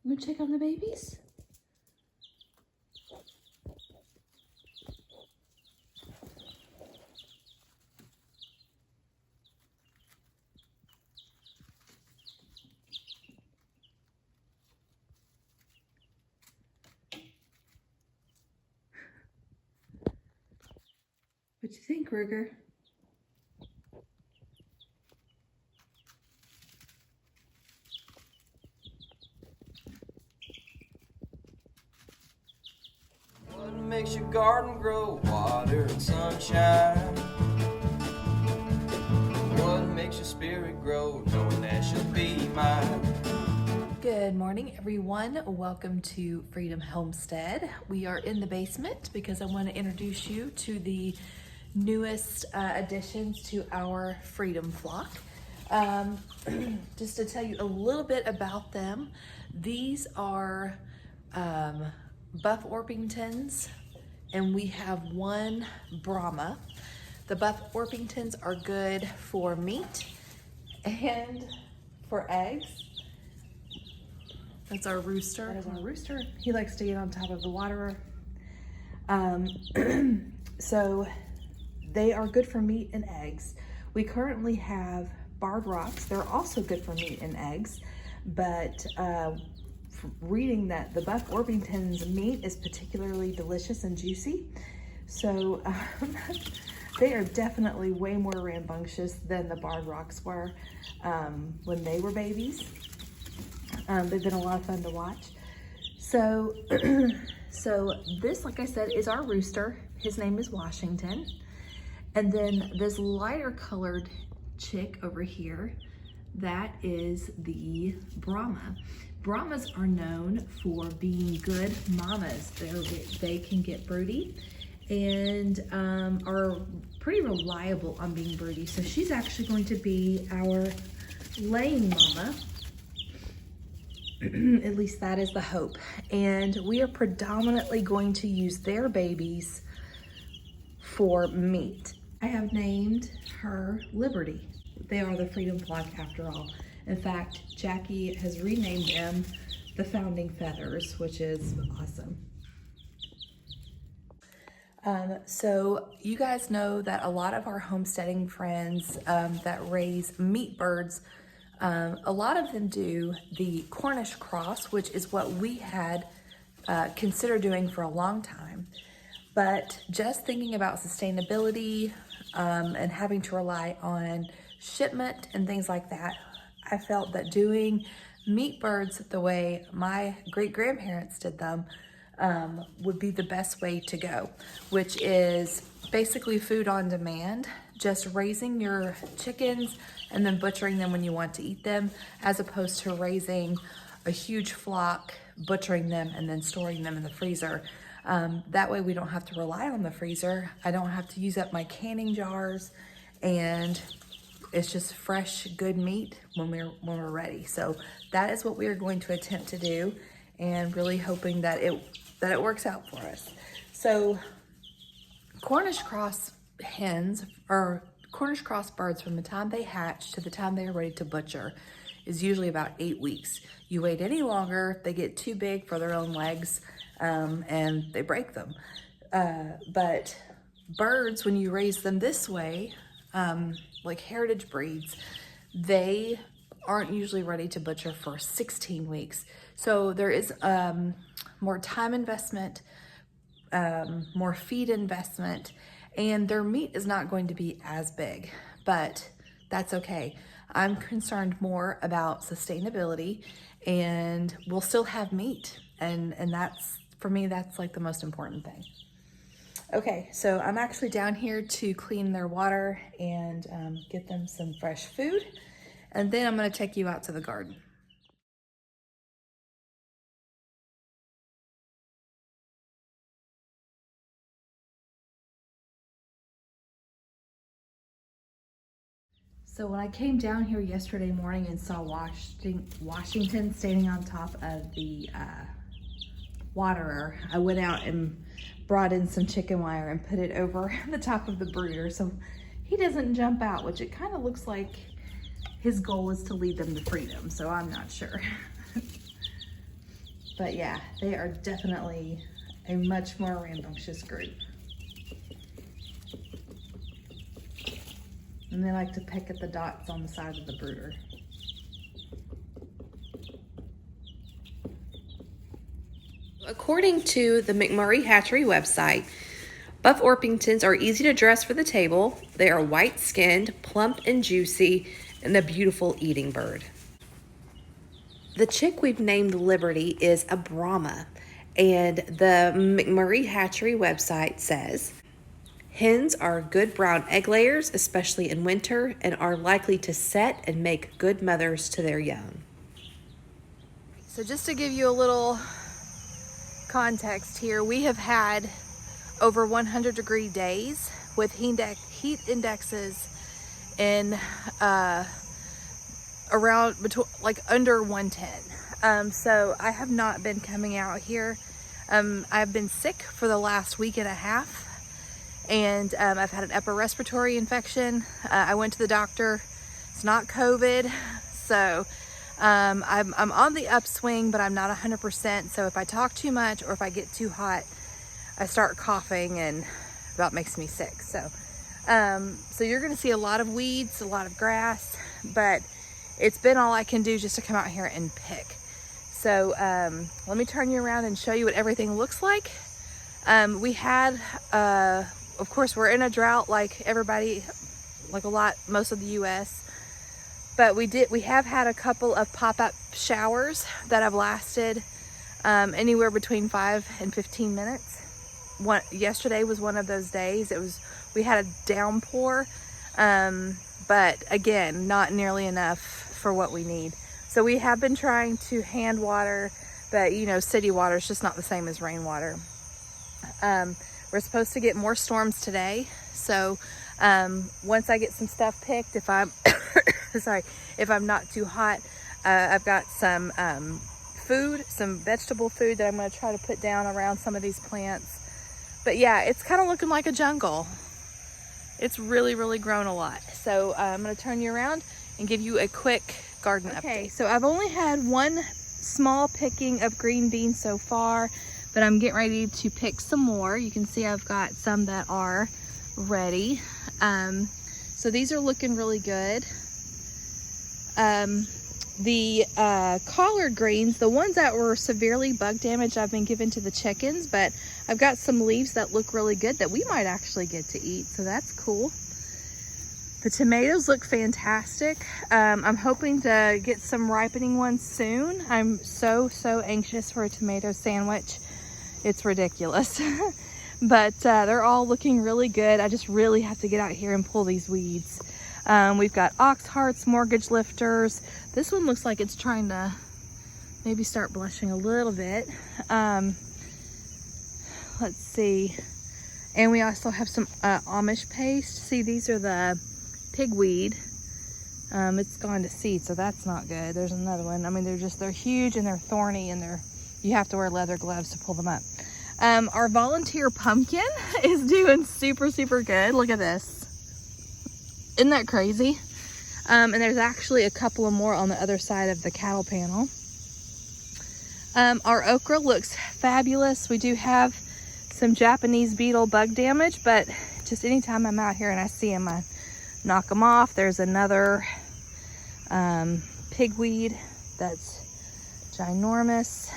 You want to check on the babies? What you think, Ruger? What makes your garden grow? Water and sunshine. What makes your spirit grow? Knowing that she'll be mine. Good morning, everyone. Welcome to Freedom Homestead. We are in the basement because I want to introduce you to the newest additions to our Freedom flock. Just to tell you a little bit about them, these are Buff Orpingtons, and we have one Brahma. The Buff Orpingtons are good for meat and for eggs. That's our rooster. That is our rooster. He likes to get on top of the waterer. So they are good for meat and eggs. We currently have barred rocks. They're also good for meat and eggs, but reading that the Buff Orpington's meat is particularly delicious and juicy. So they are definitely way more rambunctious than the barred rocks were when they were babies. They've been a lot of fun to watch. So, so this, like I said, is our rooster. His name is Washington. And then this lighter colored chick over here, that is the Brahma. Brahmas are known for being good mamas. They can get broody and are pretty reliable on being broody. So she's actually going to be our laying mama. At least that is the hope. And we are predominantly going to use their babies for meat. I have named her Liberty. They are the Freedom flock after all. In fact, Jackie has renamed them the Founding Feathers, which is awesome. So you guys know that a lot of our homesteading friends that raise meat birds, a lot of them do the Cornish cross, which is what we had considered doing for a long time. But just thinking about sustainability and having to rely on shipment and things like that, I felt that doing meat birds the way my great-grandparents did them would be the best way to go, which is basically food on demand, just raising your chickens and then butchering them when you want to eat them, as opposed to raising a huge flock, butchering them, and then storing them in the freezer. That way we don't have to rely on the freezer. I don't have to use up my canning jars, and it's just fresh, good meat when we're ready. So that is what we are going to attempt to do, and really hoping that it works out for us. So Cornish cross hens, or Cornish cross birds, from the time they hatch to the time they are ready to butcher is usually about 8 weeks. You wait any longer, they get too big for their own legs, and they break them. But birds, when you raise them this way, like heritage breeds, they aren't usually ready to butcher for 16 weeks. So there is more time investment, more feed investment, and their meat is not going to be as big, but that's okay. I'm concerned more about sustainability, and we'll still have meat, and that's, for me, that's like the most important thing. Okay, so I'm actually down here to clean their water and get them some fresh food, and then I'm gonna take you out to the garden. So when I came down here yesterday morning and saw Washington standing on top of the waterer, I went out and brought in some chicken wire and put it over the top of the brooder so he doesn't jump out, which it kind of looks like his goal is to lead them to freedom, so I'm not sure. But yeah, they are definitely a much more rambunctious group. And they like to peck at the dots on the side of the brooder. According to the McMurray Hatchery website, Buff Orpingtons are easy to dress for the table. They are white-skinned, plump and juicy, and a beautiful eating bird. The chick we've named Liberty is a Brahma, and the McMurray Hatchery website says, hens are good brown egg layers, especially in winter, and are likely to set and make good mothers to their young. So just to give you a little context here, we have had over 100-degree days with heat indexes in around between like under 110. So I have not been coming out here. I've been sick for the last week and a half, and I've had an upper respiratory infection. I went to the doctor. It's not COVID, so I'm on the upswing, but I'm not 100%. So if I talk too much or if I get too hot, I start coughing, and that makes me sick. So you're gonna see a lot of weeds, a lot of grass, but it's been all I can do just to come out here and pick. So let me turn you around and show you what everything looks like. We had, of course, we're in a drought like everybody, like most of the US. But we have had a couple of pop-up showers that have lasted anywhere between 5 and 15 minutes. Yesterday was one of those days. We had a downpour, but again, not nearly enough for what we need. So we have been trying to hand water, but you know, city water is just not the same as rainwater. We're supposed to get more storms today. So once I get some stuff picked, if I'm if I'm not too hot, I've got some food, some vegetable food that I'm going to try to put down around some of these plants. But yeah, it's kind of looking like a jungle. It's really, really grown a lot. So I'm going to turn you around and give you a quick garden update. Okay, so I've only had one small picking of green beans so far, but I'm getting ready to pick some more. You can see I've got some that are ready. So these are looking really good. The collard greens, the ones that were severely bug damaged, I've been giving to the chickens, but I've got some leaves that look really good that we might actually get to eat, so that's cool. The tomatoes look fantastic. I'm hoping to get some ripening ones soon. I'm so anxious for a tomato sandwich. It's ridiculous. But they're all looking really good. I just really have to get out here and pull these weeds. We've got ox hearts, mortgage lifters. This one looks like it's trying to maybe start blushing a little bit. Let's see. And we also have some Amish paste. See, these are the pigweed. It's gone to seed, so that's not good. There's another one. I mean, they're huge and they're thorny, and you have to wear leather gloves to pull them up. Our volunteer pumpkin is doing super good. Look at this. Isn't that crazy? And there's actually a couple of more on the other side of the cattle panel. Our okra looks fabulous. We do have some Japanese beetle bug damage, but just anytime I'm out here and I see them, I knock them off. There's another pigweed that's ginormous.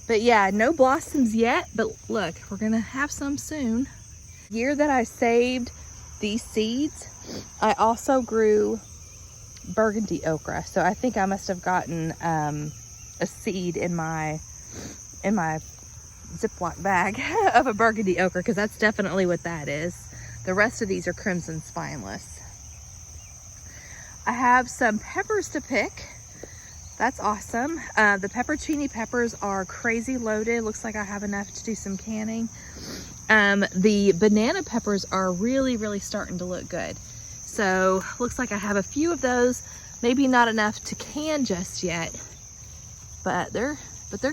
But yeah, no blossoms yet, but look, we're gonna have some soon. The year that I saved these seeds, I also grew burgundy okra. So I think I must have gotten a seed in my Ziploc bag of a burgundy okra, because that's definitely what that is. The rest of these are crimson spineless. I have some peppers to pick. That's awesome. The peppercini peppers are crazy loaded. Looks like I have enough to do some canning. The banana peppers are really starting to look good. So looks like I have a few of those. Maybe not enough to can just yet, but they're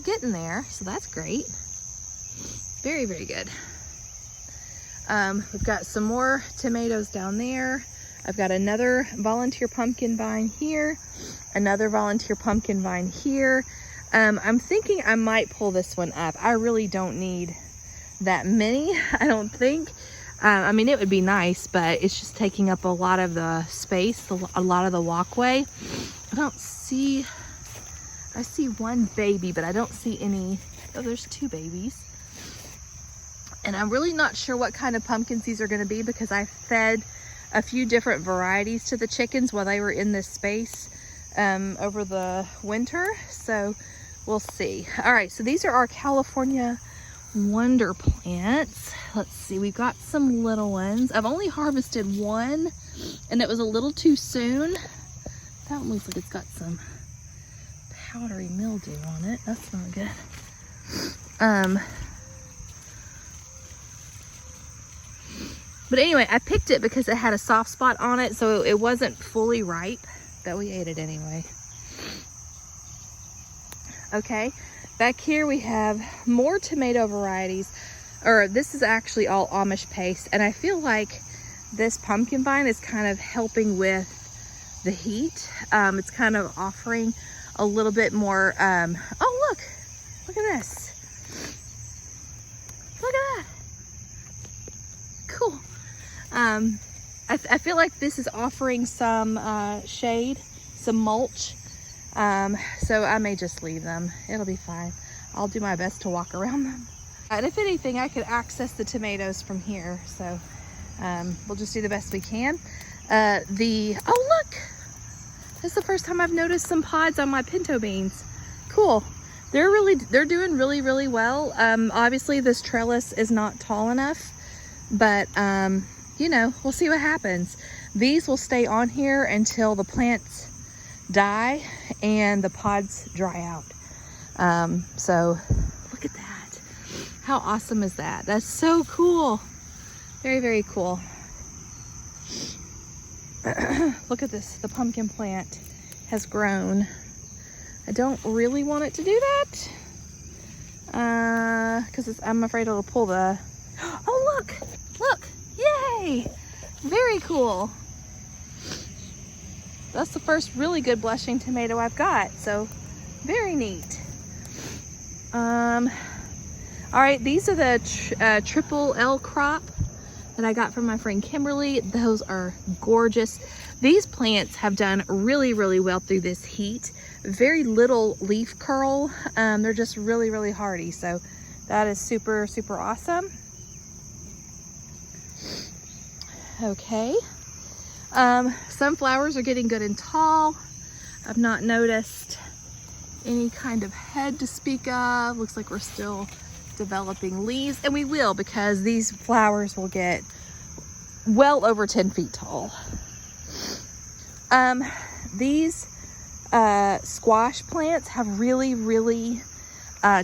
getting there. So that's great. Very good. We've got some more tomatoes down there. I've got another volunteer pumpkin vine here, another volunteer pumpkin vine here. I'm thinking I might pull this one up. I really don't need that many, I don't think. I mean, it would be nice, but it's just taking up a lot of the space, a lot of the walkway. I see one baby, but I don't see any. Oh, there's two babies. And I'm really not sure what kind of pumpkins these are going to be, because I fed a few different varieties to the chickens while they were in this space over the winter. So we'll see. All right, so these are our California Wonder plants. Let's see, we've got some little ones. I've only harvested one, and it was a little too soon. That one looks like it's got some powdery mildew on it. That's not good. But anyway, I picked it because it had a soft spot on it, so it wasn't fully ripe, but we ate it anyway. Okay, back here we have more tomato varieties, or this is actually all Amish paste, and I feel like this pumpkin vine is kind of helping with the heat. It's kind of offering a little bit more, oh look at this. Look at that. Cool. I feel like this is offering some shade, some mulch. So I may just leave them. It'll be fine. I'll do my best to walk around them. And if anything, I could access the tomatoes from here. So we'll just do the best we can. Oh look, this is the first time I've noticed some pods on my pinto beans. Cool. They're doing really well. Obviously this trellis is not tall enough, but you know, we'll see what happens. These will stay on here until the plants die and the pods dry out. So look at that. How awesome is that? That's so cool. Very cool. Look at this. The pumpkin plant has grown. I don't really want it to do that because I'm afraid it'll pull the... Oh, look, yay. Very cool. That's the first really good blushing tomato I've got, so very neat. All right, these are the triple L crop that I got from my friend Kimberly. Those are gorgeous. These plants have done really well through this heat. Very little leaf curl. They're just really hardy, so that is super awesome. Okay. Sunflowers are getting good and tall. I've not noticed any kind of head to speak of. Looks like we're still developing leaves, and we will, because these flowers will get well over 10 feet tall. These squash plants have really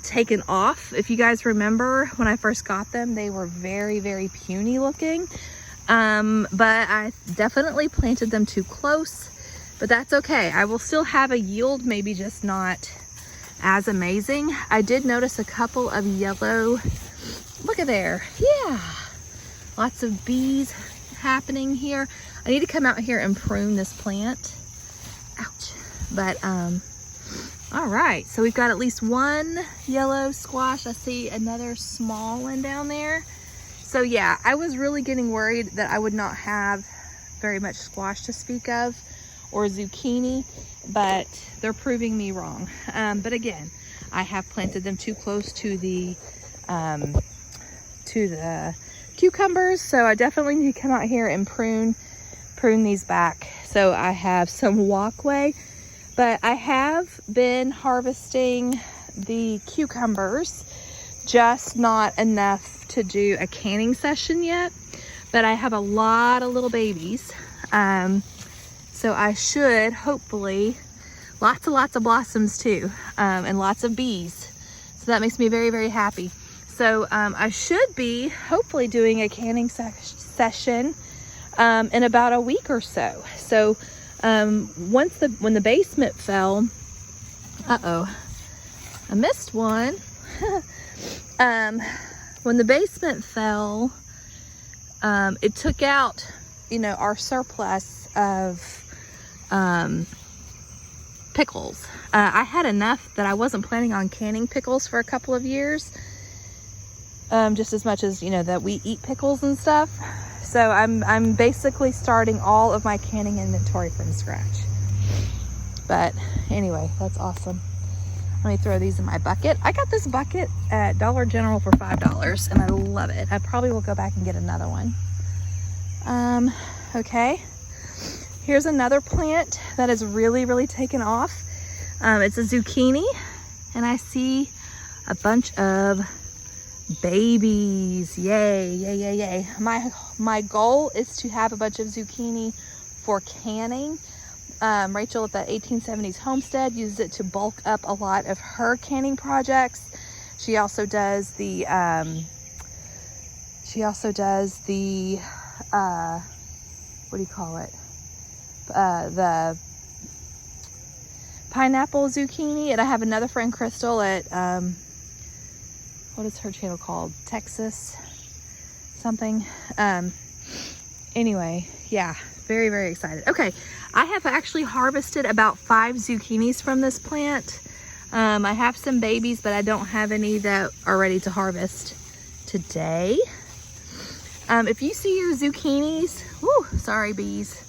taken off. If you guys remember when I first got them, they were very puny looking. But I definitely planted them too close, but that's okay. I will still have a yield, maybe just not as amazing. I did notice a couple of yellow, look at there. Yeah, lots of bees happening here. I need to come out here and prune this plant. Ouch. But, all right. So we've got at least one yellow squash. I see another small one down there. So yeah, I was really getting worried that I would not have very much squash to speak of, or zucchini, but they're proving me wrong. But again, I have planted them too close to the cucumbers, so I definitely need to come out here and prune these back so I have some walkway. But I have been harvesting the cucumbers, just not enough to do a canning session yet, but I have a lot of little babies, so I should hopefully lots of blossoms too, and lots of bees, so that makes me very happy. So I should be hopefully doing a canning session in about a week or so. So when the basement fell, I missed one. When the basement fell, it took out, you know, our surplus of pickles. I had enough that I wasn't planning on canning pickles for a couple of years. Just as much as, you know, that we eat pickles and stuff. So I'm basically starting all of my canning inventory from scratch. But anyway, that's awesome. Let me throw these in my bucket. I got this bucket at Dollar General for $5 and I love it. I probably will go back and get another one. Okay. Here's another plant that is really taken off. It's a zucchini and I see a bunch of babies. Yay. My goal is to have a bunch of zucchini for canning. Rachel at the 1870s Homestead uses it to bulk up a lot of her canning projects. She also does the what do you call it? The pineapple zucchini. And I have another friend, Crystal, at what is her channel called? Texas something. Anyway, yeah, very excited. Okay, I have actually harvested about 5 zucchinis from this plant. I have some babies, but I don't have any that are ready to harvest today. If you see your zucchinis, sorry bees.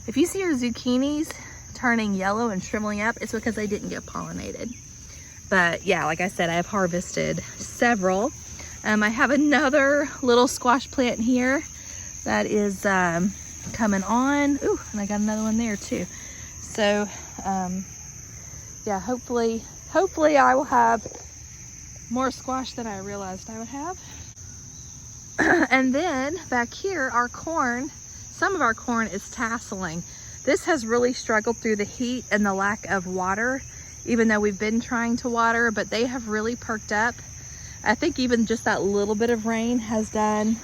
If you see your zucchinis turning yellow and shriveling up, it's because they didn't get pollinated. But yeah, like I said, I have harvested several. I have another little squash plant here that is coming on. Ooh, and I got another one there too. So yeah, hopefully I will have more squash than I realized I would have. And then back here, our corn, some of our corn is tasseling. This has really struggled through the heat and the lack of water, even though we've been trying to water, but they have really perked up. I think even just that little bit of rain has done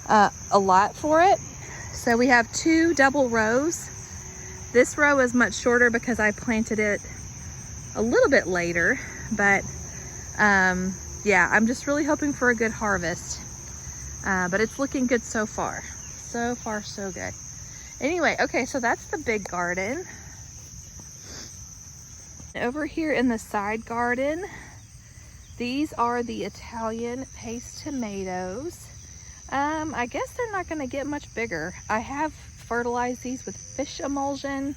a lot for it. So we have 2 double rows. This row is much shorter because I planted it a little bit later, but yeah, I'm just really hoping for a good harvest. But it's looking good so far. So far, so good. Anyway, okay, so that's the big garden. Over here in the side garden, these are the Italian paste tomatoes. I guess they're not gonna get much bigger. I have fertilized these with fish emulsion,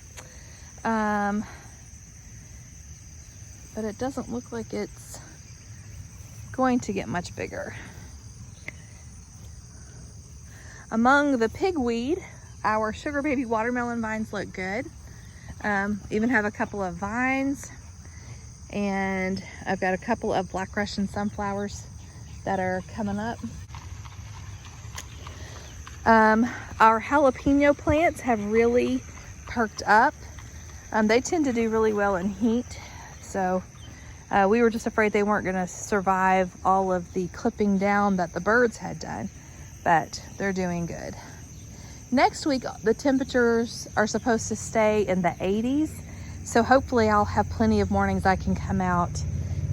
but it doesn't look like it's going to get much bigger. Among the pigweed, our sugar baby watermelon vines look good. Even have a couple of vines, and I've got a couple of black Russian sunflowers that are coming up. Our jalapeno plants have really perked up. They tend to do really well in heat, so we were just afraid they weren't going to survive all of the clipping down that the birds had done, but they're doing good. Next week, the temperatures are supposed to stay in the 80s, so hopefully I'll have plenty of mornings I can come out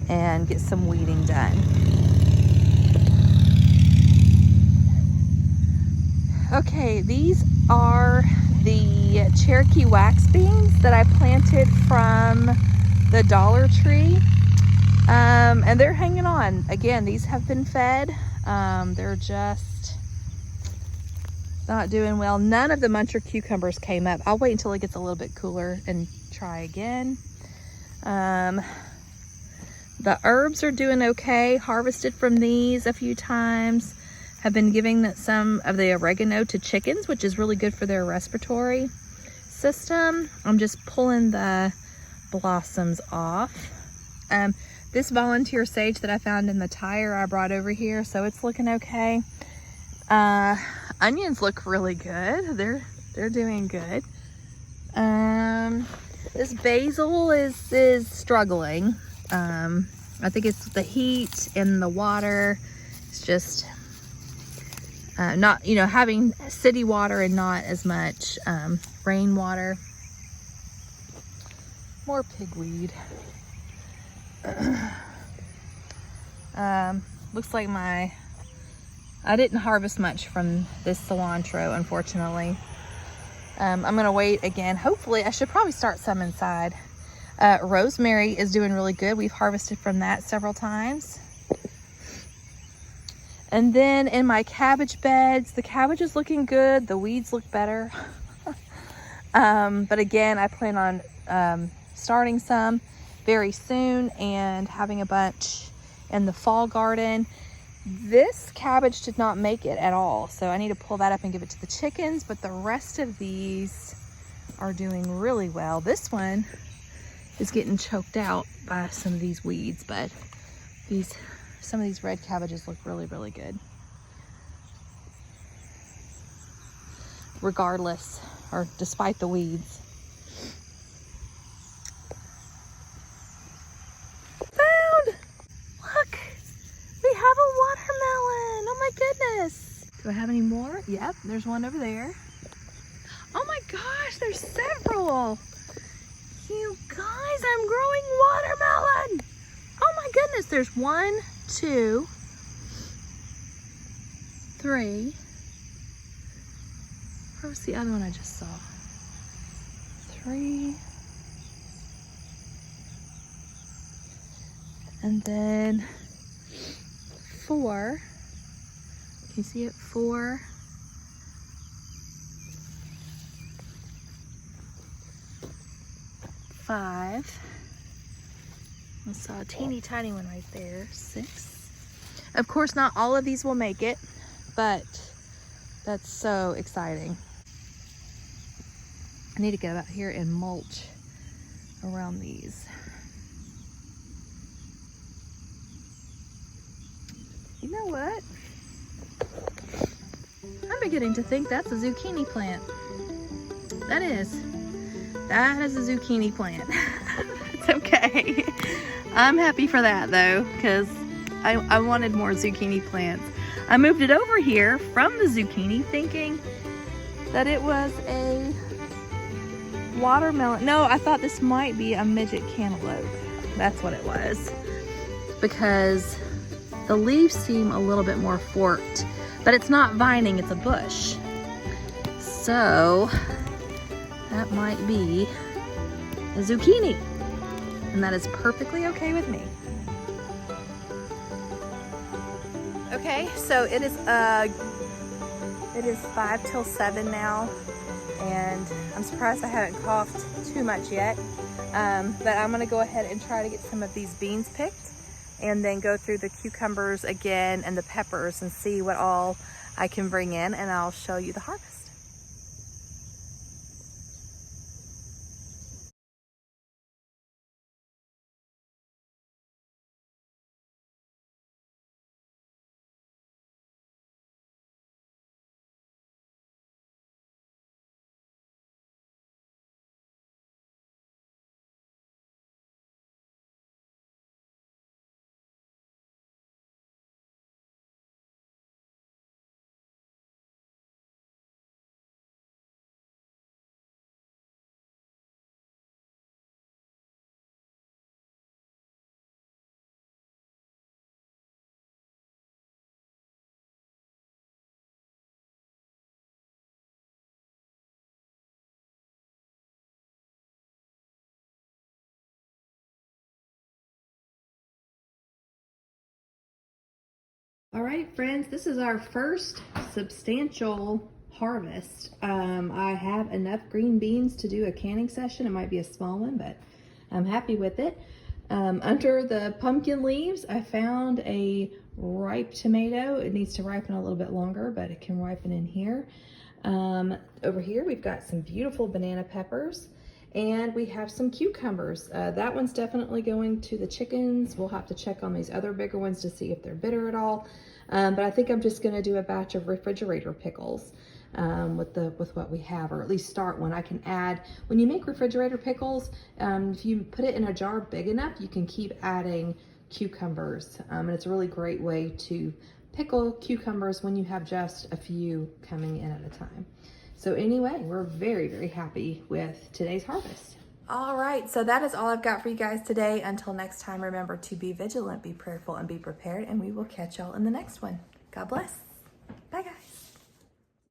and get some weeding done. Okay, these are the Cherokee wax beans that I planted from the Dollar Tree, and they're hanging on. Again, these have been fed. They're just not doing well. None of the muncher cucumbers came up. I'll wait until it gets a little bit cooler and try again. The herbs are doing okay. Harvested from these a few times. Have been giving some of the oregano to chickens, which is really good for their respiratory system. I'm just pulling the blossoms off. This volunteer sage that I found in the tire I brought over here, so it's looking okay. Onions look really good. They're doing good. This basil is struggling. I think it's the heat and the water. It's just not, you know, having city water and not as much rainwater. More pigweed. Looks like I didn't harvest much from this cilantro, unfortunately. I'm gonna wait again. Hopefully, I should probably start some inside. Rosemary is doing really good. We've harvested from that several times. And then in my cabbage beds, the cabbage is looking good. The weeds look better. But again, I plan on starting some very soon and having a bunch in the fall garden. This cabbage did not make it at all, so I need to pull that up and give it to the chickens, but the rest of these are doing really well. This one is getting choked out by some of these weeds, but some of these red cabbages look really, really good. Regardless, or despite the weeds. Found! Look! We have a watermelon! Oh my goodness! Do I have any more? Yep, there's one over there. Oh my gosh, there's several! You guys, I'm growing watermelon! Oh my goodness, there's 1, 2, 3. Where was the other one I just saw? 3. And then 4. Can you see it? 4. 5. I saw a teeny tiny one right there. 6. Of course, not all of these will make it, but that's so exciting. I need to get out here and mulch around these. You know what? I'm beginning to think that's a zucchini plant. That is a zucchini plant. It's okay. I'm happy for that though, because I wanted more zucchini plants. I moved it over here from the zucchini thinking that it was a watermelon. No, I thought this might be a midget cantaloupe. That's what it was. Because the leaves seem a little bit more forked, but it's not vining, it's a bush. So that might be a zucchini, and that is perfectly okay with me. Okay, so it is 5 till 7 now, and I'm surprised I haven't coughed too much yet. But I'm gonna go ahead and try to get some of these beans picked, and then go through the cucumbers again and the peppers and see what all I can bring in, and I'll show you the harvest. All right, friends, this is our first substantial harvest. I have enough green beans to do a canning session. It might be a small one, but I'm happy with it. Under the pumpkin leaves, I found a ripe tomato. It needs to ripen a little bit longer, but it can ripen in here. Over here, we've got some beautiful banana peppers. And we have some cucumbers. That one's definitely going to the chickens. We'll have to check on these other bigger ones to see if they're bitter at all. But I think I'm just gonna do a batch of refrigerator pickles with what we have, or at least start one. I can add, when you make refrigerator pickles, if you put it in a jar big enough, you can keep adding cucumbers. And it's a really great way to pickle cucumbers when you have just a few coming in at a time. So anyway, we're very, very happy with today's harvest. All right, so that is all I've got for you guys today. Until next time, remember to be vigilant, be prayerful, and be prepared, and we will catch y'all in the next one. God bless. Bye, guys.